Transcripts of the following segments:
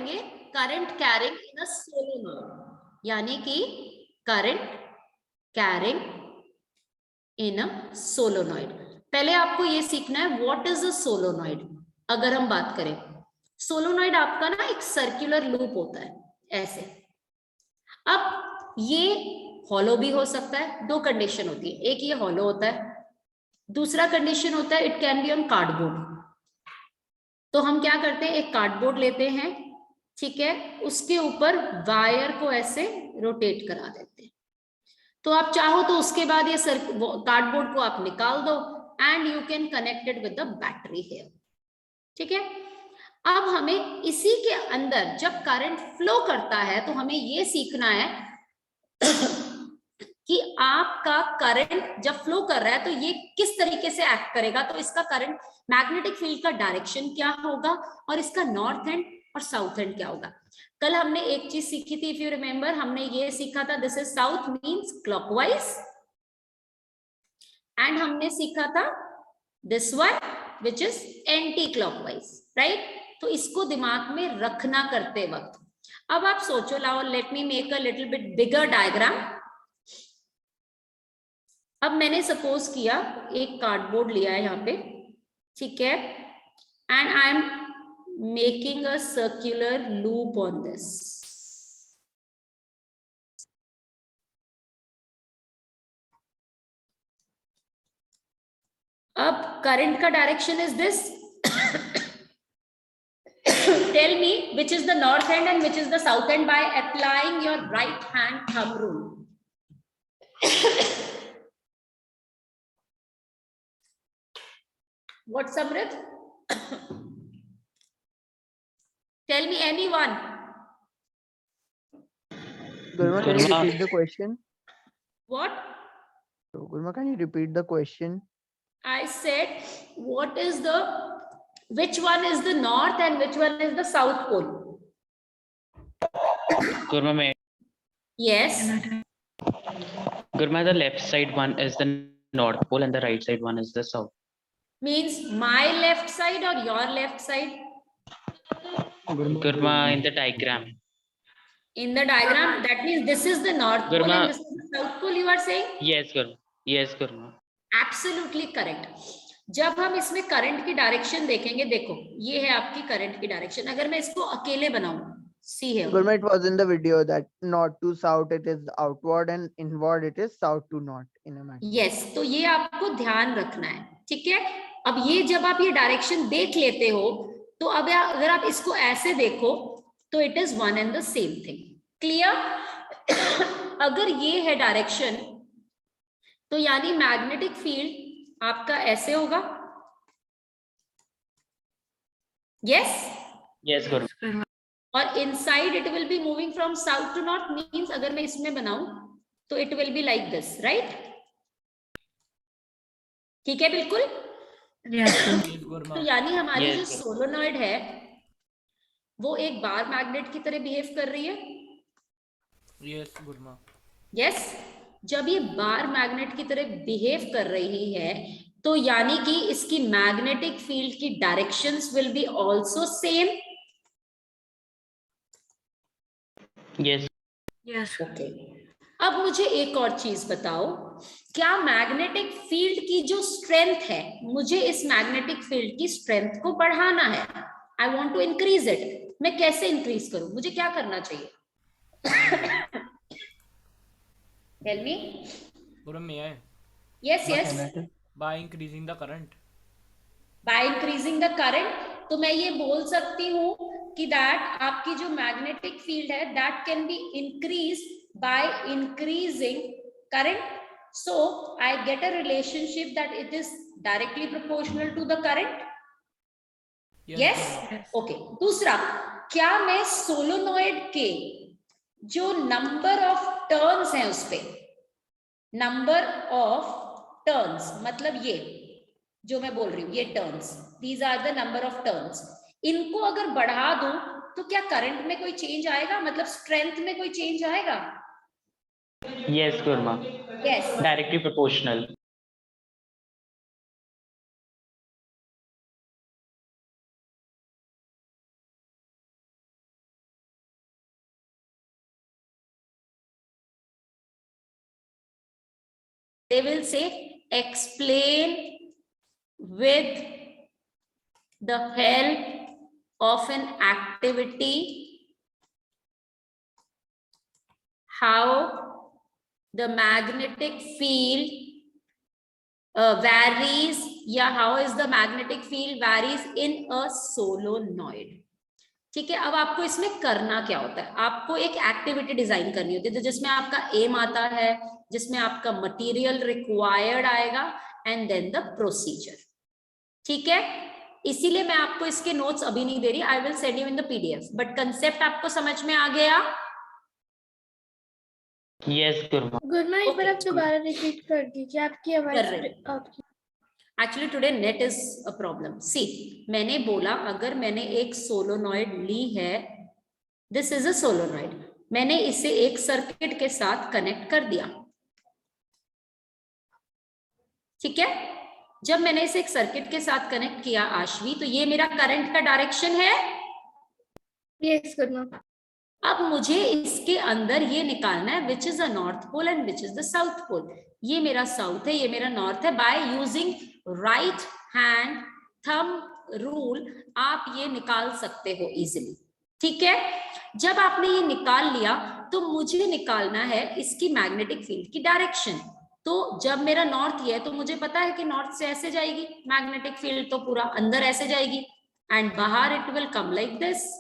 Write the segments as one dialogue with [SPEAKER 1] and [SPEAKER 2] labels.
[SPEAKER 1] करेंगे current carrying in a solenoid, यानी कि current carrying in a solenoid. पहले आपको ये सीखना है व्हाट इज अ सोलोनॉइड। अगर हम बात करें सोलोनॉइड, आपका ना एक सर्कुलर लूप होता है ऐसे। अब ये हॉलो भी हो सकता है, दो कंडीशन होती है, एक ये हॉलो होता है, दूसरा कंडीशन होता है it can be on cardboard. तो हम क्या करते हैं, एक कार्डबोर्ड लेते हैं, ठीक है, उसके ऊपर वायर को ऐसे रोटेट करा देते हैं। तो आप चाहो तो उसके बाद ये कार्डबोर्ड को आप निकाल दो and you can connected with the battery here, ठीक है। अब हमें इसी के अंदर जब करंट फ्लो करता है तो हमें ये सीखना है कि आपका करंट जब फ्लो कर रहा है तो ये किस तरीके से एक्ट करेगा। तो इसका करंट मैग्नेटिक फील्ड का डायरेक्शन क्या होगा और इसका नॉर्थ एंड और साउथ एंड क्या होगा। कल हमने एक चीज सीखी थी, इफ यू रिमेंबर, हमने ये सीखा था this is south means clockwise, and हमने सीखा था this one which is anti clockwise, right. तो इसको दिमाग में रखना करते वक्त। अब आप सोचो, लाओ let me make a little bit bigger diagram. अब मैंने सपोज किया एक कार्डबोर्ड लिया है यहाँ पे, ठीक है, and I am making a circular loop on this. अब करंट का direction is this tell me which is the north end and which is the south end by applying your right hand thumb rule. What, Samrit? Tell me anyone.
[SPEAKER 2] Gurma, can you repeat the question?
[SPEAKER 1] What?
[SPEAKER 2] So, Gurma, can you repeat the question?
[SPEAKER 1] I said, what is the, which one is the north and which one is the south pole?
[SPEAKER 3] Gurma, may
[SPEAKER 1] Yes.
[SPEAKER 3] Gurma, the left side one is the north pole and the right side one is the south.
[SPEAKER 1] Means my left side or your left side?
[SPEAKER 3] Gurma, in the diagram.
[SPEAKER 1] In the diagram, that means this is the north pole
[SPEAKER 3] Gurma,
[SPEAKER 1] and this is the south pole, you are saying?
[SPEAKER 3] Yes, Gurma. Yes, Gurma.
[SPEAKER 1] Absolutely correct. जब हम इसमें current की direction देखेंगे, देखो ये है आपकी current की डायरेक्शन। अगर मैं इसको अकेले बनाऊं, see here.
[SPEAKER 2] Gurma, it was in the video that north to south it is outward and inward it is south to north in a magnet.
[SPEAKER 1] Yes, तो ये आपको ध्यान रखना है, ठीक है। अब ये जब आप ये डायरेक्शन देख लेते हो तो अब अगर आप इसको ऐसे देखो तो it is one and the same thing, clear. अगर ये है डायरेक्शन तो यानी मैग्नेटिक फील्ड आपका ऐसे होगा, यस
[SPEAKER 3] Yes, Gurma.
[SPEAKER 1] और inside it will be moving from south to north. Means अगर मैं इसमें बनाऊं तो it will be like this, right. ठीक है, बिल्कुल। तो यानी हमारी जो सोलोनॉइड है वो एक बार मैग्नेट की तरह बिहेव कर रही है।
[SPEAKER 4] यस गुरमा।
[SPEAKER 1] यस, जब ये बार मैग्नेट की तरह बिहेव कर रही है तो यानी कि इसकी मैग्नेटिक फील्ड की directions will be also same.
[SPEAKER 3] Yes.
[SPEAKER 4] Yes
[SPEAKER 1] okay, अब मुझे एक और चीज बताओ, क्या मैग्नेटिक फील्ड की जो स्ट्रेंथ है, मुझे इस मैग्नेटिक फील्ड की स्ट्रेंथ को बढ़ाना है, I want to increase it. मैं कैसे इंक्रीज करूं, मुझे क्या करना चाहिए? Tell me.
[SPEAKER 4] Gurma may I?
[SPEAKER 1] Yes yes,
[SPEAKER 4] by increasing the current.
[SPEAKER 1] By increasing the current. तो मैं ये बोल सकती हूँ कि दैट आपकी जो मैग्नेटिक फील्ड है that can be increase by increasing current. So I get a relationship that it is directly proportional to the current. Yes, okay. दूसरा, क्या मैं सोलोनॉइड के जो नंबर ऑफ टर्न्स हैं उस पे, नंबर ऑफ टर्न्स मतलब ये जो मैं बोल रही हूँ ये turns, these are the number of turns, इनको अगर बढ़ा दूं तो क्या करंट में कोई चेंज आएगा, मतलब स्ट्रेंथ में कोई चेंज आएगा?
[SPEAKER 3] Yes, Gurma.
[SPEAKER 1] Yes,
[SPEAKER 3] Directly proportional.
[SPEAKER 1] they will say explain with the help of an activity how the magnetic field varies, या how is the magnetic field varies in a solenoid. ठीक है, अब आपको इसमें करना क्या होता है, आपको एक एक्टिविटी डिजाइन करनी होती है, तो जिसमें आपका एम आता है, जिसमें आपका मटेरियल रिक्वायर्ड आएगा एंड देन द प्रोसीजर. ठीक है, इसीलिए मैं आपको इसके नोट्स अभी नहीं दे रही, आई will send you in the PDF, but concept आपको समझ में आ गया.
[SPEAKER 3] Yes, Gurma.
[SPEAKER 5] गुरमा एक बार
[SPEAKER 1] Okay.
[SPEAKER 5] आप दोबारा रिपीट कर दीजिए, आपकी आवाज
[SPEAKER 1] कर रहे हैं.
[SPEAKER 5] आपकी
[SPEAKER 1] actually today net is a problem. See, मैंने बोला अगर मैंने एक सोलोनॉइड ली है, दिस इज अ सोलोनॉइड, मैंने इसे एक सर्किट के साथ कनेक्ट कर दिया. ठीक है, जब मैंने इसे एक सर्किट के साथ कनेक्ट किया आशवी, तो ये मेरा करंट का डायरेक्शन है.
[SPEAKER 5] यस गुरमा.
[SPEAKER 1] अब मुझे इसके अंदर ये निकालना है which is a north pole and which is the south pole. ये मेरा साउथ है, ये मेरा नॉर्थ है. By using right hand thumb rule आप ये निकाल सकते हो इजिली. ठीक है, जब आपने ये निकाल लिया तो मुझे निकालना है इसकी मैग्नेटिक फील्ड की डायरेक्शन. तो जब मेरा नॉर्थ ये है तो मुझे पता है कि नॉर्थ से ऐसे जाएगी मैग्नेटिक फील्ड, तो पूरा अंदर ऐसे जाएगी एंड बाहर it will come like this.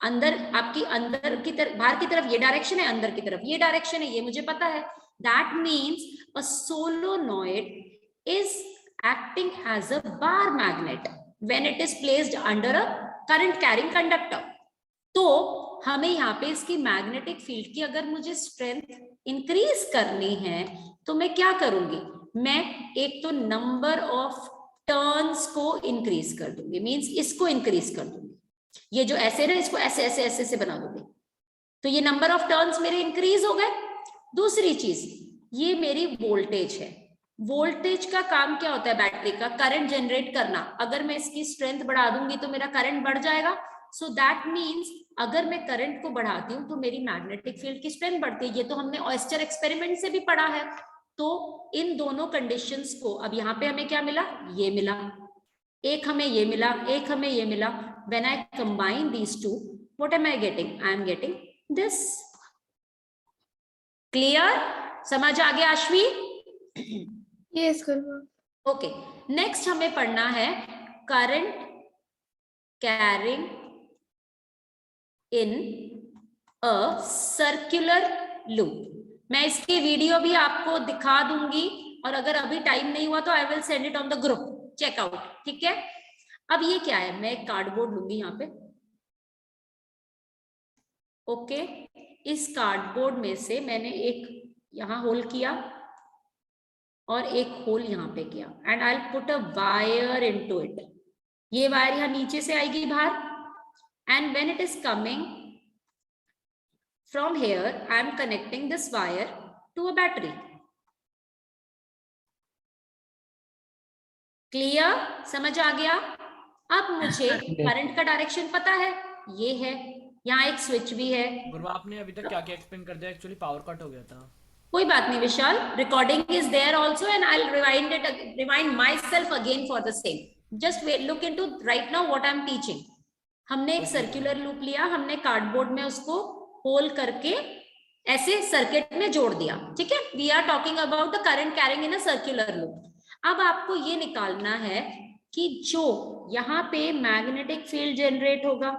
[SPEAKER 1] अंदर आपकी अंदर की तरफ, बाहर की तरफ ये डायरेक्शन है, अंदर की तरफ ये डायरेक्शन है, ये मुझे पता है. That means a solenoid is acting as a bar magnet when it is placed under a current carrying conductor. तो हमें यहाँ पे इसकी मैग्नेटिक फील्ड की अगर मुझे स्ट्रेंथ इंक्रीज करनी है तो मैं क्या करूंगी, मैं एक तो नंबर ऑफ टर्न्स को इंक्रीज कर दूंगी, मीन्स इसको इंक्रीज कर दूंगी. ये जो ऐसे ना, इसको ऐसे ऐसे ऐसे से बना दोगे तो ये नंबर ऑफ टर्न्स मेरे इंक्रीज हो गए. दूसरी चीज, ये मेरी वोल्टेज है. वोल्टेज का काम क्या होता है बैटरी का, करंट जनरेट करना. अगर मैं इसकी स्ट्रेंथ बढ़ा दूंगी तो मेरा करंट बढ़ जाएगा. सो दैट मीन्स अगर मैं करंट को बढ़ाती हूँ तो मेरी मैग्नेटिक फील्ड की स्ट्रेंथ बढ़ती है. ये तो हमने ऑयस्टर एक्सपेरिमेंट से भी पढ़ा है. तो इन दोनों कंडीशंस को, अब यहाँ पे हमें क्या मिला, ये मिला, एक हमें ये मिला, एक हमें ये मिला. When I combine these two, what am I getting? I am getting this. Clear? समझ आ गया Aashvi?
[SPEAKER 5] Yes Gurma.
[SPEAKER 1] Okay, next हमें पढ़ना है current carrying in a circular loop. मैं इसके वीडियो भी आपको दिखा दूंगी और अगर अभी टाइम नहीं हुआ तो I will send it on the group, check out. ठीक है, अब ये क्या है, मैं एक कार्डबोर्ड लूंगी यहाँ पे. ओके, इस कार्डबोर्ड में से मैंने एक यहाँ होल किया और एक होल यहाँ पे किया and I will put a wire into it. ये वायर यहाँ नीचे से आएगी बाहर and when it is coming from here I am connecting this wire to a battery. Clear? समझ आ गया? अब मुझे करंट का डायरेक्शन पता है, ये है, यहाँ एक स्विच भी है.
[SPEAKER 4] गुरमा आपने अभी तक क्या क्या एक्सप्लेन कर दिया, एक्चुअली पावर कट हो गया था.
[SPEAKER 1] कोई बात नहीं Vishal, recording is there also and I will remind myself again for the same. Just look into right now what I am teaching. हमने एक सर्कुलर लूप लिया, हमने कार्डबोर्ड में उसको होल करके ऐसे सर्किट में जोड़ दिया. ठीक है, we are talking about the current carrying in a circular loop. अब आपको ये निकालना है कि जो यहाँ पे मैग्नेटिक फील्ड जनरेट होगा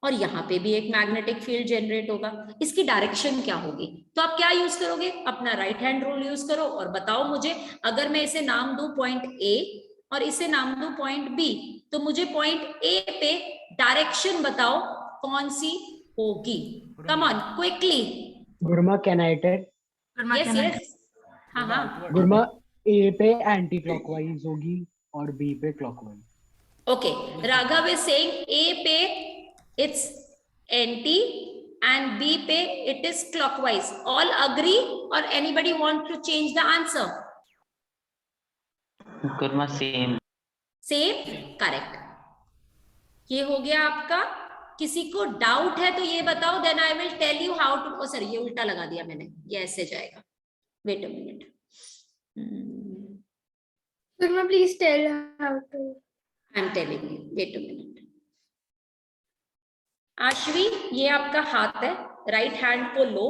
[SPEAKER 1] और यहाँ पे भी एक मैग्नेटिक फील्ड जनरेट होगा, इसकी डायरेक्शन क्या होगी. तो आप क्या यूज करोगे, अपना राइट हैंड रूल यूज करो और बताओ मुझे, अगर मैं इसे नाम दूं पॉइंट ए और इसे नाम दूं पॉइंट बी, तो मुझे पॉइंट ए पे डायरेक्शन बताओ कौन सी होगी. Come on quickly.
[SPEAKER 6] Gurma can I take?
[SPEAKER 1] Yes yes, हाँ हाँ.
[SPEAKER 6] गुरमा ए पे एंटी क्लॉकवाइज होगी और बी पे clockwise.
[SPEAKER 1] Okay, Raghav is saying A पे it's anti and B पे it is clockwise. All agree or anybody want to change the answer?
[SPEAKER 3] Gurma, same.
[SPEAKER 1] Same? Correct. ये हो गया आपका. किसी को डाउट है तो ये बताओ, then I will tell you how to. Oh sorry, ये उल्टा लगा दिया मैंने, ये ऐसे जाएगा. Wait a minute.
[SPEAKER 5] Gurma, please tell how to.
[SPEAKER 1] I am telling you, wait a minute. Ashvi, ये आपका हाथ है, राइट हैंड को लो,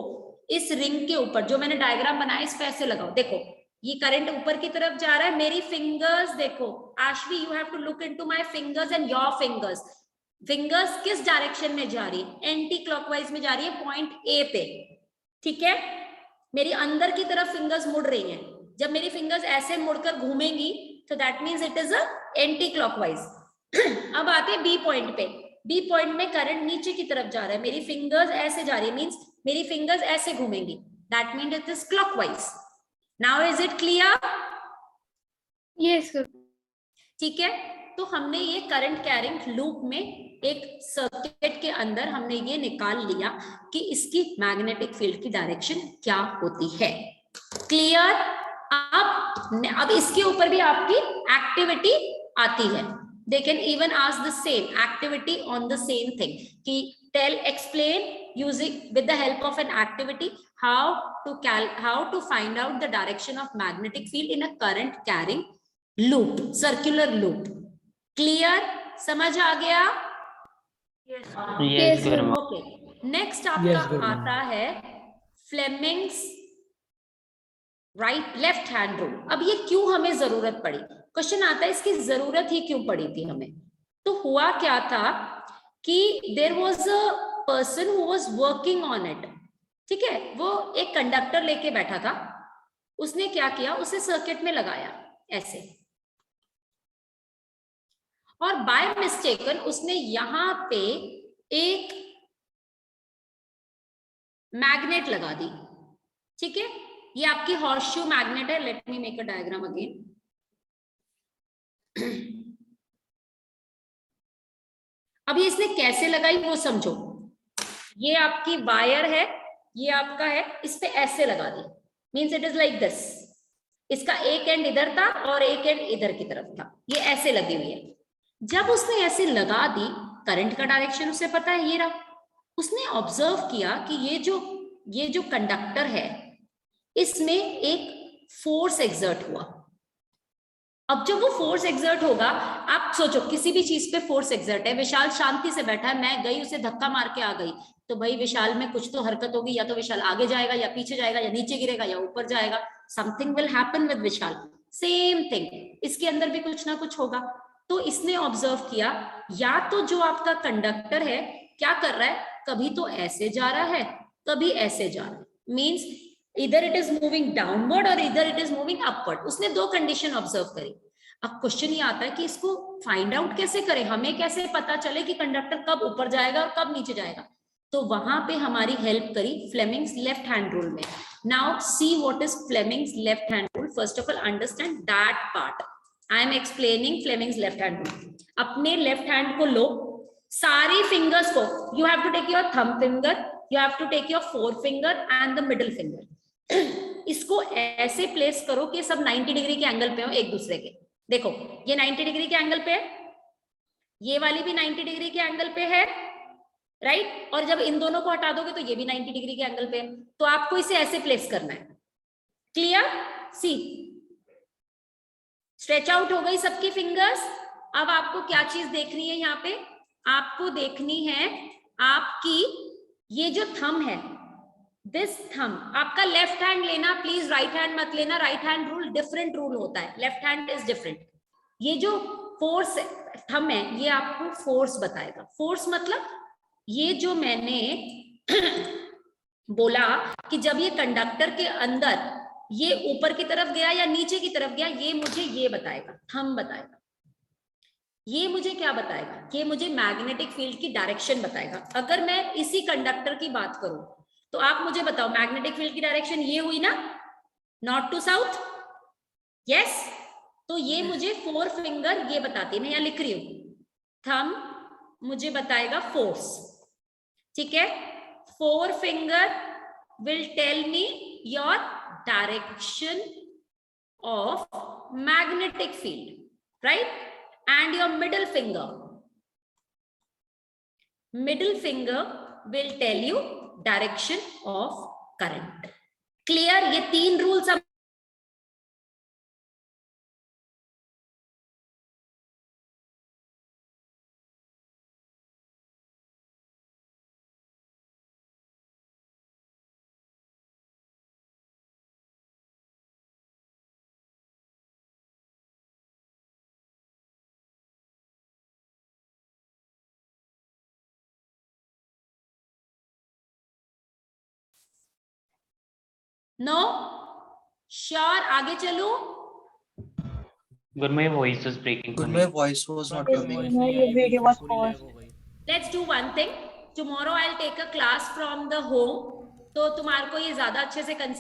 [SPEAKER 1] इस रिंग के ऊपर जो मैंने डायग्राम बनाया इस पे ऐसे लगाओ। देखो ये करंट ऊपर की तरफ जा रहा है, मेरी फिंगर्स देखो। Ashvi, you have to look into my fingers and your fingers. Fingers किस डायरेक्शन में जा रही है? एंटी क्लॉकवाइज में जा रही है, पॉइंट ए पे, ठीक है। मेरी अंदर की तरफ फिंगर्स मुड़ रही हैं। जब मेरी फिंगर्स ऐसे मुड़कर घूमेंगी तो that means it is a anti clockwise. अब आते हैं बी पॉइंट पे। बी पॉइंट में करंट नीचे की तरफ जा रहा है, मेरी फिंगर्स ऐसे जा रही है, मीन्स मेरी फिंगर्स ऐसे घूमेंगी, that means it is clockwise. Now is it clear?
[SPEAKER 5] Yes, Gurma.
[SPEAKER 1] ठीक है, तो हमने ये करंट कैरिंग लूप में एक सर्किट के अंदर हमने ये निकाल लिया कि इसकी मैग्नेटिक फील्ड की डायरेक्शन क्या होती है। क्लियर? अब इसके ऊपर भी आपकी एक्टिविटी आती है। They can even ask the same activity on the same thing कि explain using with the help of an activity how to find out the direction of magnetic field in a current carrying loop, circular loop. Clear? समझ आ गया?
[SPEAKER 3] Yes, Gurma.
[SPEAKER 1] Okay. Next आपका
[SPEAKER 6] Yes, Gurma.
[SPEAKER 1] आता है Fleming's right left hand rule. अब ये क्यों हमें जरूरत पड़ी? क्वेश्चन आता है इसकी जरूरत ही क्यों पड़ी थी हमें? तो हुआ क्या था कि there was a person who was working on it, ठीक है। वो एक कंडक्टर लेके बैठा था, उसने क्या किया, उसे सर्किट में लगाया ऐसे, और बाय मिस्टेकन उसने यहां पे एक मैग्नेट लगा दी, ठीक है। ये आपकी हॉर्सशू मैग्नेट है। Let me make a diagram again. अब ये इसने कैसे लगाई वो समझो। ये आपकी वायर है, ये आपका है, इस पे ऐसे लगा दी, means it is like this. इसका एक एंड इधर था और एक एंड इधर की तरफ था, ये ऐसे लगी हुई है। जब उसने ऐसे लगा दी, करंट का डायरेक्शन उसे पता है, ये रहा। उसने ऑब्जर्व किया कि ये जो कंडक्टर है इसमें एक फोर्स एक्सर्ट हुआ। अब जब वो फोर्स एक्सर्ट होगा, आप सोचो किसी भी चीज पे फोर्स एक्सर्ट है। विशाल शांति से बैठा है, मैं गई उसे धक्का मार के आ गई, तो भाई विशाल में कुछ तो हरकत होगी, या तो विशाल आगे जाएगा या पीछे जाएगा या नीचे गिरेगा या ऊपर जाएगा। Something will happen with Vishal. Same thing इसके अंदर भी कुछ ना कुछ होगा। तो इसने ऑब्जर्व किया, या तो जो आपका कंडक्टर है क्या कर रहा है, कभी तो ऐसे जा रहा है, कभी ऐसे जा रहा है, मीन्स इधर इट इज मूविंग डाउनवर्ड और इधर इट इज मूविंग अपवर्ड। उसने दो कंडीशन ऑब्जर्व करी। अब क्वेश्चन ये आता है कि इसको फाइंड आउट कैसे करें, हमें कैसे पता चले कि कंडक्टर कब ऊपर जाएगा और कब नीचे जाएगा। तो वहां पे हमारी हेल्प करी फ्लेमिंग्स लेफ्ट हैंड रूल में। Now see what is Fleming's left hand rule. First of all understand that part. I am explaining Fleming's left hand rule. अपने लेफ्ट हैंड को लो, सारी फिंगर्स को, you have to take your thumb finger, you have to take your four finger and the middle finger. इसको ऐसे place करो कि सब 90 डिग्री के एंगल पे हो एक दूसरे के। देखो ये 90 डिग्री के एंगल पे है, ये वाली भी 90 डिग्री के एंगल पे है, राइट। और जब इन दोनों को हटा दोगे तो ये भी 90 डिग्री के एंगल पे है। तो आपको इसे ऐसे प्लेस करना है। क्लियर? सी स्ट्रेच आउट हो गई सबकी फिंगर्स। अब आपको क्या चीज देखनी है यहाँ पे? आपको देखनी है आपकी ये जो थंब है, दिस थंब। आपका लेफ्ट हैंड लेना प्लीज, राइट हैंड मत लेना। Right hand rule different rule होता है, लेफ्ट हैंड इज डिफरेंट। ये जो फोर्स थंब है ये आपको फोर्स बताएगा। फोर्स मतलब ये जो मैंने बोला कि जब ये कंडक्टर के अंदर ये ऊपर की तरफ गया या नीचे की तरफ गया, ये मुझे ये बताएगा, थंब बताएगा। ये मुझे क्या बताएगा? ये मुझे मैग्नेटिक फील्ड की डायरेक्शन बताएगा। अगर मैं इसी कंडक्टर की बात करूं तो आप मुझे बताओ मैग्नेटिक फील्ड की डायरेक्शन ये हुई ना, नॉर्थ टू साउथ, यस। तो ये मुझे फोर फिंगर ये बताती है, मैं यहां लिख रही हूं, थंब मुझे बताएगा फोर्स, ठीक है। Four finger will tell me your direction of magnetic field, right. And your middle finger will tell you direction of current. Clear? ये तीन रूल्स नो श्योर आगे चलूं
[SPEAKER 3] Good, my voice was breaking for
[SPEAKER 7] Good,
[SPEAKER 3] me.
[SPEAKER 7] my voice was not
[SPEAKER 4] But
[SPEAKER 7] coming.
[SPEAKER 4] voice नहीं
[SPEAKER 6] ये
[SPEAKER 4] आएगी,
[SPEAKER 6] video
[SPEAKER 4] फिर
[SPEAKER 6] was
[SPEAKER 4] पूरी lag
[SPEAKER 6] paused.
[SPEAKER 4] हो गई.
[SPEAKER 1] Let's do one thing tomorrow I will take a class from the home तो तुम्हारे को ये ज्यादा अच्छे से कंसेप्ट